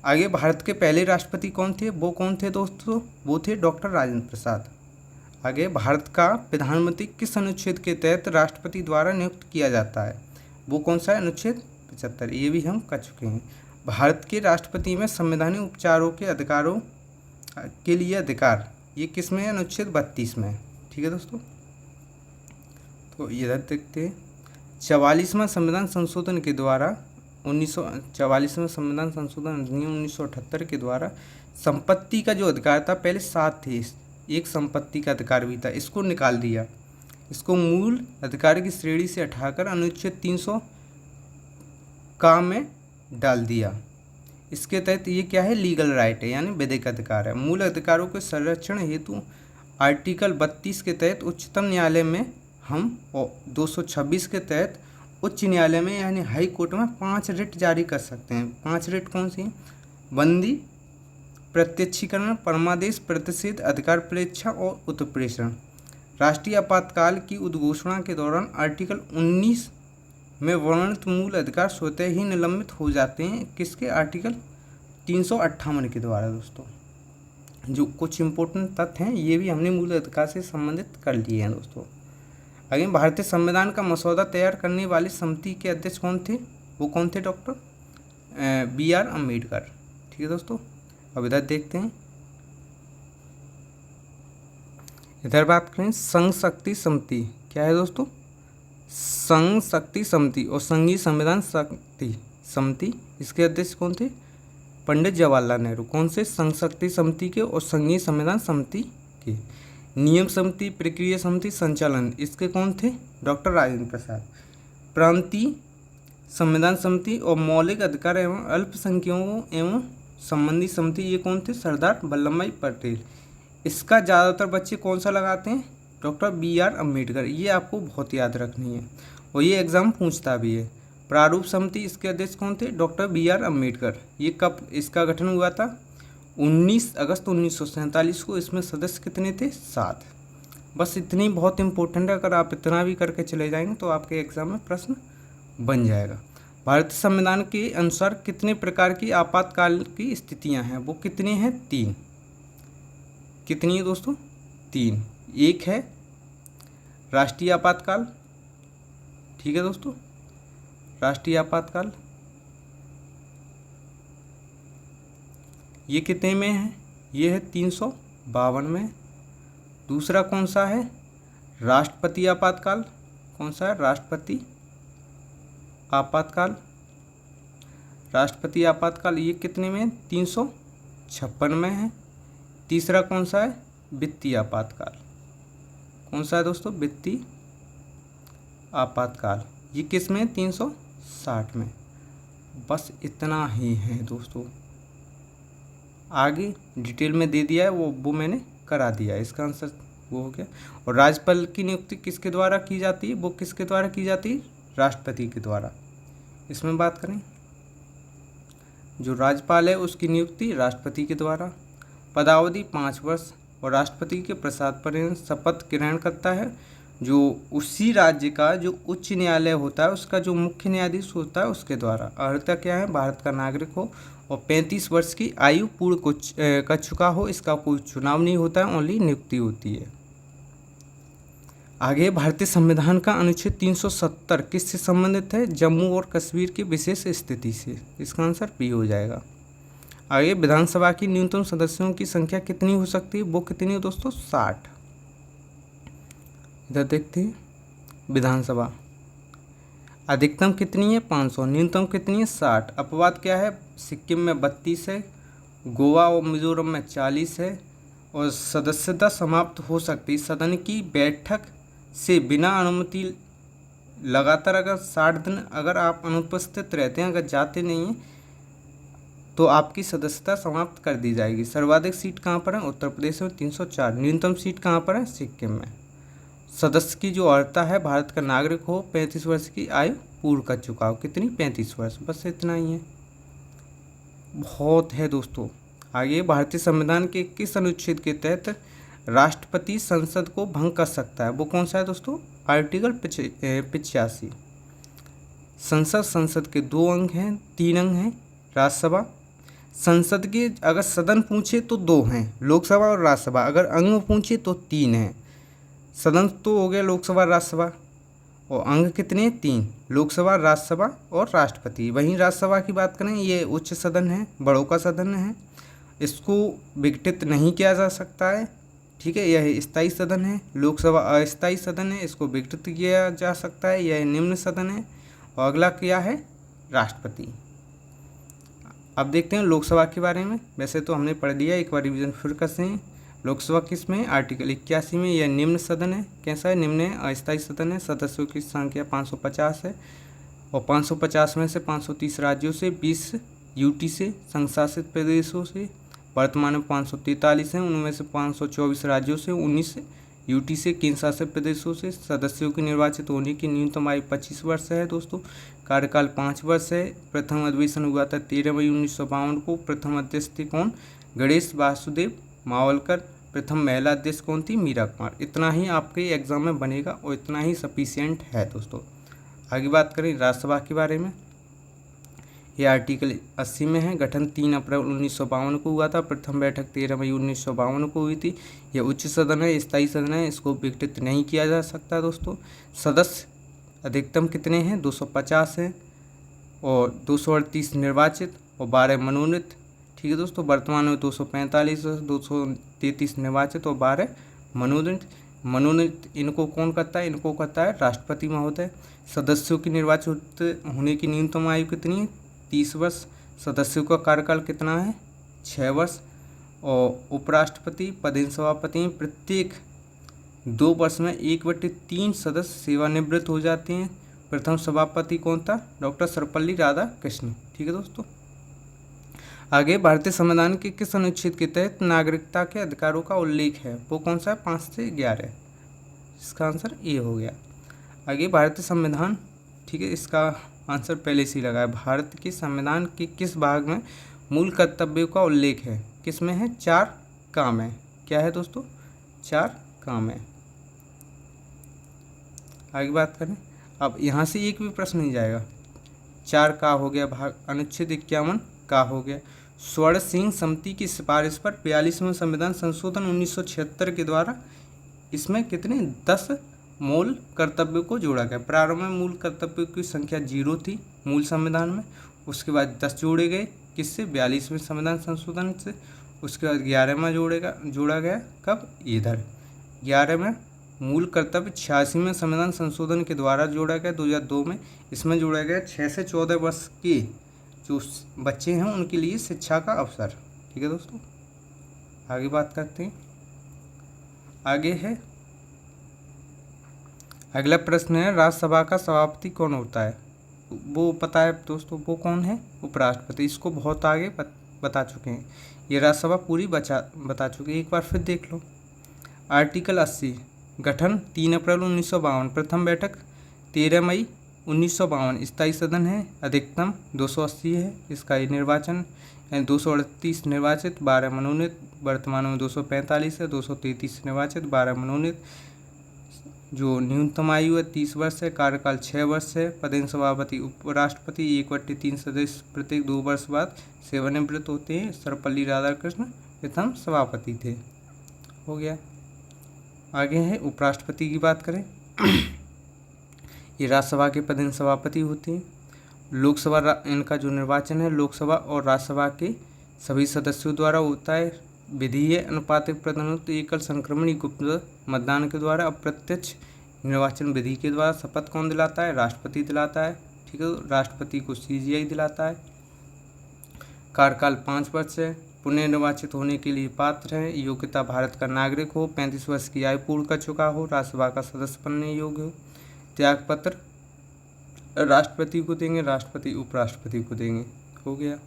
आगे, भारत के पहले राष्ट्रपति कौन थे, वो कौन थे दोस्तों, वो थे डॉक्टर राजेंद्र प्रसाद। आगे, भारत का प्रधानमंत्री किस अनुच्छेद के तहत राष्ट्रपति द्वारा नियुक्त किया जाता है, वो कौन सा है, अनुच्छेद 75। ये भी हम कर चुके हैं। भारत के राष्ट्रपति में संवैधानिक उपचारों के अधिकारों के लिए अधिकार, ये किस में है, अनुच्छेद 32 में, ठीक है दोस्तों। तो इधर देखते हैं, 44वां संविधान संशोधन के द्वारा 44वां संविधान संशोधन अधिनियम 1978 के द्वारा संपत्ति का जो अधिकार था, पहले 7 थे, एक संपत्ति का अधिकार भी था, इसको निकाल दिया। इसको मूल अधिकार की श्रेणी से हटाकर अनुच्छेद 300 का में डाल दिया। इसके तहत ये क्या है, लीगल राइट है, यानी विधिक अधिकार है। मूल अधिकारों के संरक्षण हेतु आर्टिकल 32 के तहत उच्चतम न्यायालय में हम, और 226 के तहत उच्च न्यायालय में यानी हाई कोर्ट में 5 रिट जारी कर सकते हैं। 5 रिट कौन सी, बंदी, प्रत्यक्षीकरण, परमादेश, प्रतिषेध, अधिकार परीक्षा और उत्प्रेषण। राष्ट्रीय आपातकाल की उद्घोषणा के दौरान आर्टिकल 19 में वर्णित मूल अधिकार स्वतः ही निलंबित हो जाते हैं, किसके, आर्टिकल 358 के द्वारा दोस्तों। जो कुछ इंपॉर्टेंट तथ्य हैं ये भी हमने मूल अधिकार से संबंधित कर लिए हैं दोस्तों। आगे, भारतीय संविधान का मसौदा तैयार करने वाली समिति के अध्यक्ष कौन थे, वो कौन थे, डॉक्टर BR अम्बेडकर, ठीक है दोस्तों। अब इधर देखते हैं, इधर बात करें, संघ शक्ति समिति क्या है दोस्तों, संघ शक्ति समिति और संघीय संविधान शक्ति समिति, इसके अध्यक्ष कौन थे, पंडित जवाहरलाल नेहरू। कौन से, संघ शक्ति समिति के और संघीय संविधान समिति के। नियम समिति, प्रक्रिया समिति, संचालन, इसके कौन थे, डॉक्टर राजेंद्र प्रसाद। प्रांतीय संविधान समिति और मौलिक अधिकार एवं अल्पसंख्यकों एवं संबंधी समिति, ये कौन थे, सरदार वल्लभ भाई पटेल। इसका ज़्यादातर बच्चे कौन सा लगाते हैं, डॉक्टर BR अम्बेडकर। ये आपको बहुत याद रखनी है और ये एग्ज़ाम पूछता भी है। प्रारूप समिति, इसके अध्यक्ष कौन थे, डॉक्टर BR अम्बेडकर। ये कब इसका गठन हुआ था, 19 अगस्त 1947 को। इसमें सदस्य कितने थे, 7। बस इतनी बहुत इंपॉर्टेंट है, अगर आप इतना भी करके चले जाएंगे तो आपके एग्ज़ाम में प्रश्न बन जाएगा। भारतीय संविधान के अनुसार कितने प्रकार की आपातकाल की स्थितियां हैं, वो कितनी हैं, 3। कितनी है दोस्तों, 3। एक है राष्ट्रीय आपातकाल, ठीक है दोस्तों, राष्ट्रीय आपातकाल, ये कितने में है, ये है 352 में। दूसरा कौन सा है, राष्ट्रपति आपातकाल। कौन सा है, राष्ट्रपति आपातकाल। राष्ट्रपति आपातकाल ये कितने में, 356 में है। तीसरा कौन सा है, वित्तीय आपातकाल। कौन सा है दोस्तों, वित्तीय आपातकाल। ये किस में, 360 में। बस इतना ही है दोस्तों, आगे डिटेल में दे दिया है, वो मैंने करा दिया है। इसका आंसर वो हो गया। और राज्यपाल की नियुक्ति किसके द्वारा की जाती है, वो किसके द्वारा की जाती है, राष्ट्रपति के द्वारा। इसमें बात करें, जो राज्यपाल है उसकी नियुक्ति राष्ट्रपति के द्वारा। पदावधि 5 वर्ष और राष्ट्रपति के प्रसाद पर शपथ ग्रहण करता है जो उसी राज्य का जो उच्च न्यायालय होता है उसका जो मुख्य न्यायाधीश होता है उसके द्वारा। अर्हता क्या है, भारत का नागरिक हो और 35 वर्ष की आयु पूर्ण कर चुका हो। इसका कोई चुनाव नहीं होता है, ओनली नियुक्ति होती है। आगे भारतीय संविधान का अनुच्छेद 370 किससे संबंधित है, जम्मू और कश्मीर की विशेष स्थिति से। इसका आंसर बी हो जाएगा। आगे विधानसभा की न्यूनतम सदस्यों की संख्या कितनी हो सकती है, वो कितनी है दोस्तों, 60। इधर देखते हैं विधानसभा अधिकतम कितनी है, 500, न्यूनतम कितनी है, 60। अपवाद क्या है, सिक्किम में 32 है, गोवा और मिजोरम में 40 है और सदस्यता समाप्त हो सकती है सदन की बैठक से बिना अनुमति लगातार अगर 60 दिन अगर आप अनुपस्थित रहते हैं, अगर जाते नहीं हैं तो आपकी सदस्यता समाप्त कर दी जाएगी। सर्वाधिक सीट कहाँ पर है, उत्तर प्रदेश में 304। न्यूनतम सीट कहाँ पर है, सिक्किम में। सदस्य की जो अर्हता है, भारत का नागरिक हो, 35 वर्ष की आयु पूर्ण कर चुका हो। कितनी, 35 वर्ष, बस इतना ही है, बहुत है दोस्तों। आगे भारतीय संविधान के किस अनुच्छेद के तहत राष्ट्रपति संसद को भंग कर सकता है, वो कौन सा है दोस्तों, आर्टिकल 85। संसद के 2 अंग हैं, 3 अंग हैं। राज्यसभा संसद के अगर सदन पूछे तो 2 हैं, लोकसभा और राज्यसभा। अगर अंग पूछे तो 3 हैं। सदन तो हो गया लोकसभा राज्यसभा, और अंग कितने, 3, लोकसभा राज्यसभा और राष्ट्रपति। वहीं राज्यसभा की बात करें, ये उच्च सदन है, बड़ों का सदन है, इसको विघटित नहीं किया जा सकता है, ठीक है। यह स्थायी सदन है। लोकसभा अस्थायी सदन है, इसको विघटित किया जा सकता है, यह निम्न सदन है। और अगला क्या है, राष्ट्रपति। अब देखते हैं लोकसभा के बारे में। वैसे तो हमने पढ़ लिया, एक बार रिवीजन फिर करते हैं। लोकसभा किस में, आर्टिकल 81 में। यह निम्न सदन है, कैसा है, निम्न है, अस्थायी सदन है। सदस्यों की संख्या 550 है और 550 में से 530 राज्यों से, 20 यूटी से, संघ शासित प्रदेशों से। वर्तमान में 543 हैं, उनमें से 524 राज्यों से, 19 यूटी से, केंद्र शासित प्रदेशों से। सदस्यों की निर्वाचित होने की न्यूनतम आयु 25 वर्ष है दोस्तों। कार्यकाल 5 वर्ष है। प्रथम अधिवेशन हुआ था 13 मई 1952 को। प्रथम अध्यक्ष थे कौन, गणेश वासुदेव मावलकर। प्रथम महिला अध्यक्ष कौन थी, मीरा कुमार। इतना ही आपके एग्जाम में बनेगा और इतना ही सफिशिएंट है दोस्तों। आगे बात करें राज्यसभा के बारे में। यह आर्टिकल 80 में है। गठन 3 अप्रैल 1952 को हुआ था। प्रथम बैठक 13 मई 1952 को हुई थी। यह उच्च सदन है, स्थायी सदन है, इसको विघटित नहीं किया जा सकता दोस्तों। सदस्य अधिकतम कितने हैं, 250 हैं और 238 निर्वाचित और 12 मनोनीत, ठीक है दोस्तों। वर्तमान में 245, 233 निर्वाचित और 12 मनोनीत। इनको कौन करता है, इनको करता है राष्ट्रपति महोदय। सदस्यों की निर्वाचित होने की न्यूनतम आयु कितनी है, 30 वर्ष। सदस्यों का कार्यकाल कितना है, 6 वर्ष। और उपराष्ट्रपति, पदेन सभापति, प्रत्येक 2 वर्ष में 1/3 सदस्य सेवानिवृत्त हो जाते हैं। प्रथम सभापति कौन था, डॉक्टर सर्वपल्ली राधाकृष्णन, ठीक है दोस्तों। आगे भारतीय संविधान के किस अनुच्छेद के तहत नागरिकता के अधिकारों का उल्लेख है, वो कौन सा है, 5 से 11। इसका आंसर ए हो गया। आगे भारतीय संविधान, ठीक है, इसका आंसर पहले से ही लगा है। भारत के संविधान के किस भाग में मूल कर्तव्यों का उल्लेख है, किस में है, 4 काम है। क्या है दोस्तों, 4 काम है। आगे बात करें, अब यहाँ से एक भी प्रश्न नहीं जाएगा। 4 का हो गया भाग, अनुच्छेद 51 का हो गया। स्वर्ण सिंह समिति की सिफारिश पर 42वें संविधान संशोधन 1976 के द्वारा इसमें कितने, 10 मूल कर्तव्यों को जोड़ा गया। प्रारंभ में मूल कर्तव्यों की संख्या 0 थी मूल संविधान में, उसके बाद 10 जोड़े गए, किससे, 42वें संविधान संशोधन से। उसके बाद 11वां जोड़ा गया, कब, इधर 11वां मूल कर्तव्य 86वें संविधान संशोधन के द्वारा जोड़ा गया 2002 में। इसमें जोड़ा गया 6 से 14 वर्ष के जो बच्चे हैं उनके लिए शिक्षा का अवसर, ठीक है दोस्तों। आगे बात करते हैं, आगे है अगला प्रश्न है, राज्यसभा का सभापति कौन होता है, वो पता है दोस्तों, वो कौन है, उपराष्ट्रपति। इसको बहुत आगे बता चुके हैं, ये राज्यसभा पूरी बता चुके हैं, एक बार फिर देख लो। आर्टिकल 80, गठन 3 अप्रैल 1952, प्रथम बैठक 13 मई 1952, स्थायी सदन है, अधिकतम 280 है इसका ये निर्वाचन। यानी 238 निर्वाचित, 12 मनोनीत। वर्तमान में 245 है, 233 निर्वाचित, 12 मनोनीत। जो न्यूनतम आयु है 30 वर्ष है। कार्यकाल 6 वर्ष है। पदेन सभापति उपराष्ट्रपति 1/3 सदस्य प्रत्येक 2 वर्ष बाद सेवानिवृत्त होते हैं। सर्वपल्ली राधाकृष्ण प्रथम सभापति थे। हो गया। आगे है उपराष्ट्रपति की बात करें। ये राज्यसभा के पदेन सभापति होते हैं। लोकसभा इनका जो निर्वाचन है लोकसभा और राज्यसभा के सभी सदस्यों द्वारा होता है। विधि है अनुपातिक प्रतिनिधित्व, एकल संक्रमणी गुप्त मतदान के द्वारा। अप्रत्यक्ष निर्वाचन विधि के द्वारा। शपथ कौन दिलाता है? राष्ट्रपति दिलाता है। ठीक है, राष्ट्रपति को CGI दिलाता है। कार्यकाल 5 वर्ष है। पुनर्निर्वाचित होने के लिए पात्र है। योग्यता भारत का नागरिक हो, 35 वर्ष की आयु पूर्ण कर चुका हो, राज्यसभा का सदस्य बनने योग्य हो। त्यागपत्र राष्ट्रपति को देंगे, राष्ट्रपति उपराष्ट्रपति को देंगे। हो गया।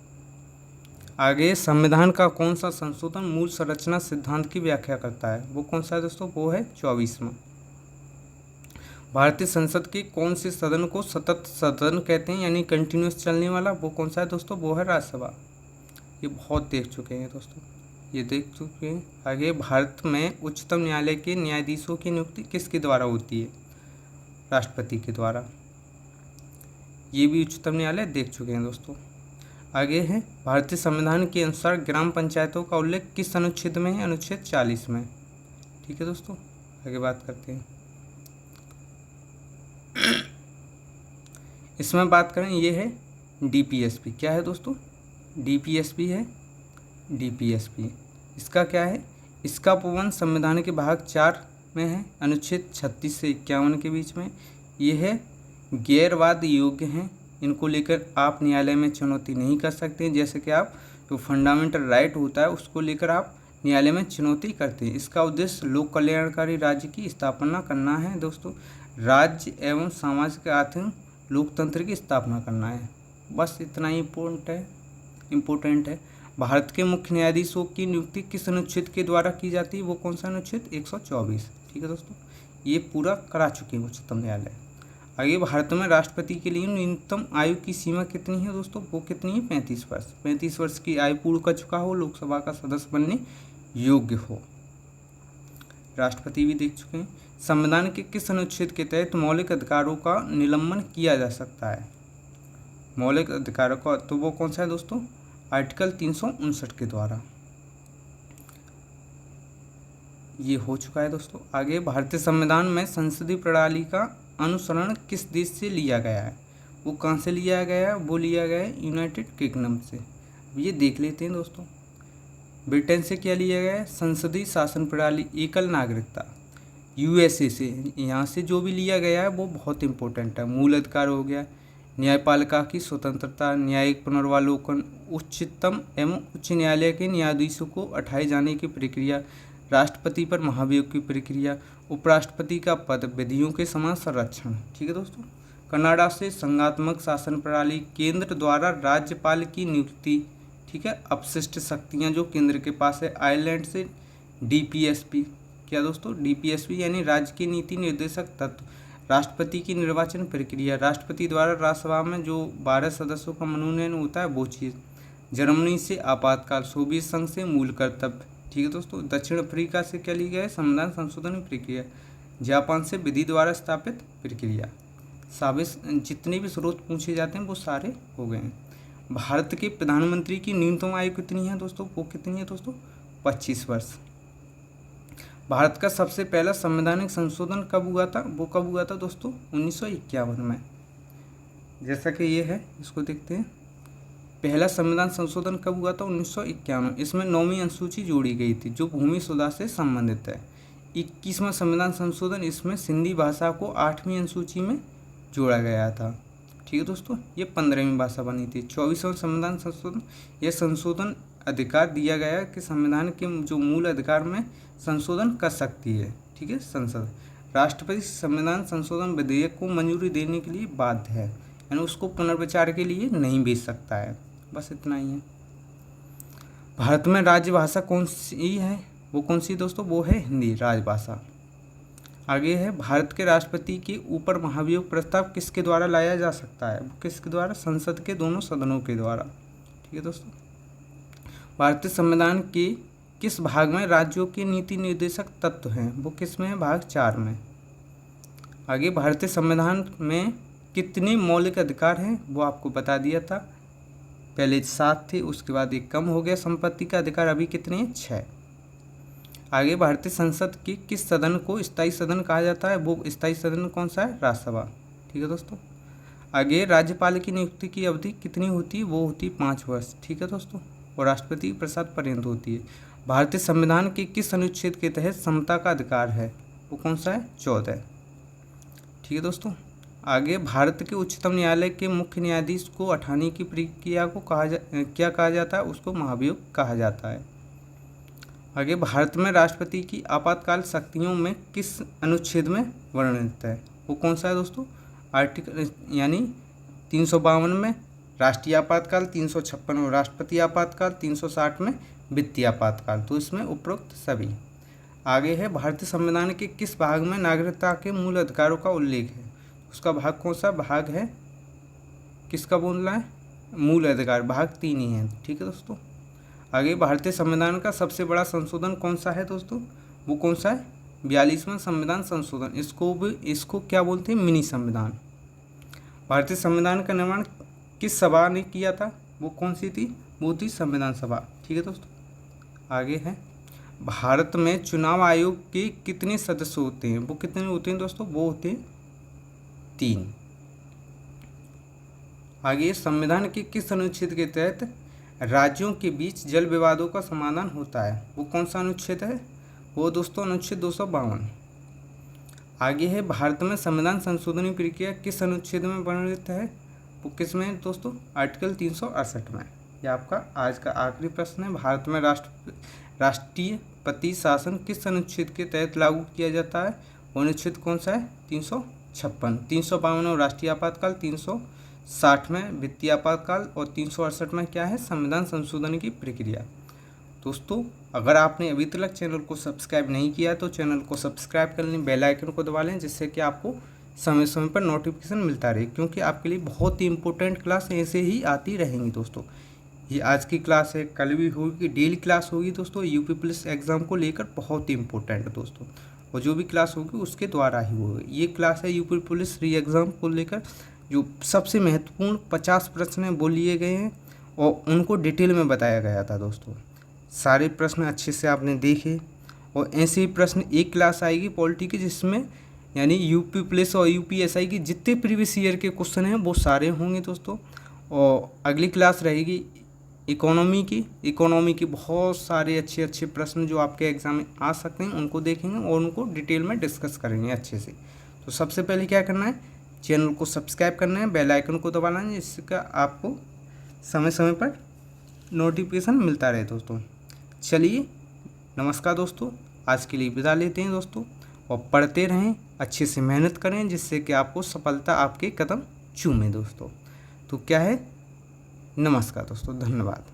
आगे संविधान का कौन सा संशोधन मूल संरचना सिद्धांत की व्याख्या करता है? वो कौन सा है दोस्तों? वो है 24वां। भारतीय संसद के कौन से सदन को सतत सदन कहते हैं, यानी कंटिन्यूस चलने वाला? वो कौन सा है दोस्तों? वो है राज्यसभा। ये बहुत देख चुके हैं दोस्तों, ये देख चुके हैं। आगे भारत में उच्चतम न्यायालय के न्यायाधीशों की नियुक्ति किसके द्वारा होती है? राष्ट्रपति के द्वारा। ये भी उच्चतम न्यायालय देख चुके हैं दोस्तों। आगे है भारतीय संविधान के अनुसार ग्राम पंचायतों का उल्लेख किस अनुच्छेद में है? अनुच्छेद 40 में। ठीक है दोस्तों, आगे बात करते हैं। इसमें बात करें, ये है DPSP। क्या है दोस्तों? DPSP है। DPSP इसका क्या है? इसका उपबंध संविधान के भाग 4 में है, अनुच्छेद 36 से 51 के बीच में। ये है गैरवाद योग्य हैं, इनको लेकर आप न्यायालय में चुनौती नहीं कर सकते। जैसे कि आप जो फंडामेंटल राइट होता है उसको लेकर आप न्यायालय में चुनौती करते हैं। इसका उद्देश्य लोक कल्याणकारी राज्य की स्थापना करना है दोस्तों। राज्य एवं सामाजिक आर्थिक लोकतंत्र की स्थापना करना है। बस इतना ही इम्पोर्टेंट है। भारत के मुख्य न्यायाधीशों की नियुक्ति किस अनुच्छेद के द्वारा की जाती है? वो कौन सा अनुच्छेद? 124। ठीक है दोस्तों, ये पूरा करा चुके हैं उच्चतम न्यायालय। आगे भारत में राष्ट्रपति के लिए न्यूनतम आयु की सीमा कितनी है दोस्तों? वो कितनी है? 35 वर्ष। 35 वर्ष की आयु पूर्ण कर चुका हो, लोकसभा का सदस्य बनने योग्य हो। राष्ट्रपति भी देख चुके हैं। संविधान के किस अनुच्छेद के तहत मौलिक अधिकारों का निलंबन किया जा सकता है? मौलिक अधिकारों का, तो वो कौन सा है दोस्तों? आर्टिकल 359 के द्वारा। ये हो चुका है दोस्तों। आगे भारतीय संविधान में संसदीय प्रणाली का अनुसरण किस देश से लिया गया है? वो कहाँ से लिया गया है? वो लिया गया है यूनाइटेड किंगडम से। ये देख लेते हैं दोस्तों। ब्रिटेन से क्या लिया गया है? संसदीय शासन प्रणाली, एकल नागरिकता। USA से, यहाँ से जो भी लिया गया है वो बहुत इंपॉर्टेंट है। मूल अधिकार हो गया, न्यायपालिका की स्वतंत्रता, न्यायिक पुनर्वालोकन, उच्चतम एवं उच्च न्यायालय के न्यायाधीशों को हटाए जाने की प्रक्रिया, राष्ट्रपति पर महाभियोग की प्रक्रिया, उपराष्ट्रपति का पद, विधियों के समान संरक्षण। ठीक है दोस्तों। कनाडा से संघात्मक शासन प्रणाली, केंद्र द्वारा राज्यपाल की नियुक्ति। ठीक है, अपशिष्ट शक्तियाँ जो केंद्र के पास है। आयरलैंड से DPSP। क्या दोस्तों? DPSP यानी राज्य के नीति निर्देशक तत्व। राष्ट्रपति की निर्वाचन प्रक्रिया, राष्ट्रपति द्वारा राज्यसभा में जो 12 सदस्यों का मनोनयन होता है वो चीज़। जर्मनी से आपातकाल, सोवियत संघ से मूल कर्तव्य। ठीक है दोस्तों। दक्षिण अफ्रीका से क्या लिया गया है? संविधान संशोधन प्रक्रिया। जापान से विधि द्वारा स्थापित प्रक्रिया। जितने भी स्रोत पूछे जाते हैं वो सारे हो गए हैं। भारत के प्रधानमंत्री की न्यूनतम आयु कितनी है दोस्तों? वो कितनी है दोस्तों? 25 वर्ष। भारत का सबसे पहला संवैधानिक संशोधन कब हुआ था? वो कब हुआ था दोस्तों? 1951 में। जैसा कि ये है, इसको देखते हैं। पहला संविधान संशोधन कब हुआ था? 1951। इसमें 9वीं अनुसूची जोड़ी गई थी जो भूमि सुधार से संबंधित है। 21वां संविधान संशोधन, इसमें सिंधी भाषा को 8वीं अनुसूची में जोड़ा गया था। ठीक है दोस्तों, ये 15वीं भाषा बनी थी। 24वां संविधान संशोधन, यह संशोधन अधिकार दिया गया कि संविधान के जो मूल अधिकार में संशोधन कर सकती है। ठीक है, संसद। राष्ट्रपति संविधान संशोधन विधेयक को मंजूरी देने के लिए बाध्य है, यानी उसको पुनर्विचार के लिए नहीं भेज सकता है। बस इतना ही है। भारत में राजभाषा कौन सी है? वो कौन सी दोस्तों? वो है हिंदी राजभाषा। आगे है, भारत के राष्ट्रपति के ऊपर महाभियोग प्रस्ताव किसके द्वारा लाया जा सकता है? वो किसके द्वारा? संसद के दोनों सदनों के द्वारा। ठीक है दोस्तों। भारतीय संविधान के किस भाग में राज्यों के नीति निर्देशक तत्व हैं? वो किस में है? भाग 4 में। आगे, भारतीय संविधान में कितने मौलिक अधिकार हैं? वो आपको बता दिया था, पहले 7 थे, उसके बाद एक कम हो गया संपत्ति का अधिकार, अभी कितने हैं? 6। आगे, भारतीय संसद के किस सदन को स्थायी सदन कहा जाता है? वो स्थायी सदन कौन सा है? राज्यसभा। ठीक है दोस्तों। आगे, राज्यपाल की नियुक्ति की अवधि कितनी होती है? वो होती है 5 वर्ष। ठीक है दोस्तों। और राष्ट्रपति की प्रसाद पर्यंत होती है। भारतीय संविधान के किस अनुच्छेद के तहत समता का अधिकार है? वो कौन सा है? 14। ठीक है दोस्तों। आगे, भारत के उच्चतम न्यायालय के मुख्य न्यायाधीश को हटाने की प्रक्रिया को क्या कहा जाता है? उसको महाभियोग कहा जाता है। आगे, भारत में राष्ट्रपति की आपातकाल शक्तियों में किस अनुच्छेद में वर्णित है? वो कौन सा है दोस्तों? आर्टिकल यानी 352 में राष्ट्रीय आपातकाल, 356 में राष्ट्रपति आपातकाल, 360 में वित्तीय आपातकाल। तो इसमें उपरोक्त सभी। आगे है, भारतीय संविधान के किस भाग में नागरिकता के मूल अधिकारों का उल्लेख है? उसका भाग कौन सा भाग है? किसका बोलना है? मूल अधिकार। भाग 3 ही है। ठीक है दोस्तों। आगे, भारतीय संविधान का सबसे बड़ा संशोधन कौन सा है दोस्तों? वो कौन सा है? 42वां संविधान संशोधन। इसको क्या बोलते हैं? मिनी संविधान। भारतीय संविधान का निर्माण किस सभा ने किया था? वो कौन सी थी? वो थी संविधान सभा। ठीक है दोस्तों। आगे है, भारत में चुनाव आयोग के कितने सदस्य होते हैं? वो कितने होते हैं दोस्तों? वो होते हैं 3। आगे, संविधान के किस अनुच्छेद के तहत राज्यों के बीच जल विवादों का समाधान होता है? वो कौन सा अनुच्छेद है? वो दोस्तों अनुच्छेद 252। आगे है, भारत में संविधान संशोधन की प्रक्रिया किस अनुच्छेद में वर्णित है? वो किस में है दोस्तों? आर्टिकल 368 में। यह आपका आज का आखिरी प्रश्न है। भारत में राष्ट्रपति शासन किस अनुच्छेद के तहत लागू किया जाता है? वो अनुच्छेद कौन सा है? 356। 352 में राष्ट्रीय आपातकाल, 360 में वित्तीय आपातकाल और 368 में क्या है? संविधान संशोधन की प्रक्रिया। दोस्तों, अगर आपने अभी तक चैनल को सब्सक्राइब नहीं किया तो चैनल को सब्सक्राइब कर लें, बेल आइकन को दबा लें, जिससे कि आपको समय समय पर नोटिफिकेशन मिलता रहे, क्योंकि आपके लिए बहुत ही इंपॉर्टेंट क्लास ऐसे ही आती रहेंगी दोस्तों। ये आज की क्लास है, कल भी होगी, डेली क्लास होगी दोस्तों। यूपी पुलिस एग्ज़ाम को लेकर बहुत ही इंपॉर्टेंट है दोस्तों, और जो भी क्लास होगी उसके द्वारा ही होगी। ये क्लास है यूपी पुलिस री एग्ज़ाम को लेकर, जो सबसे महत्वपूर्ण 50 प्रश्न हैं वो लिए गए हैं और उनको डिटेल में बताया गया था दोस्तों। सारे प्रश्न अच्छे से आपने देखे, और ऐसे ही प्रश्न एक क्लास आएगी पॉलिटी की, जिसमें यानी यूपी पुलिस और यूपीएसआई की जितने प्रीवियस ईयर के क्वेश्चन हैं वो सारे होंगे दोस्तों। और अगली क्लास रहेगी इकोनॉमी की बहुत सारे अच्छे प्रश्न जो आपके एग्ज़ाम में आ सकते हैं, उनको देखेंगे और उनको डिटेल में डिस्कस करेंगे अच्छे से। तो सबसे पहले क्या करना है? चैनल को सब्सक्राइब करना है, बेल आइकन को दबाना है, जिसका आपको समय समय पर नोटिफिकेशन मिलता रहे दोस्तों। चलिए, नमस्कार दोस्तों, आज के लिए विदा लेते हैं दोस्तों, और पढ़ते रहें, अच्छे से मेहनत करें, जिससे कि आपको सफलता आपके कदम चूमे दोस्तों। तो क्या है? नमस्कार दोस्तों, धन्यवाद।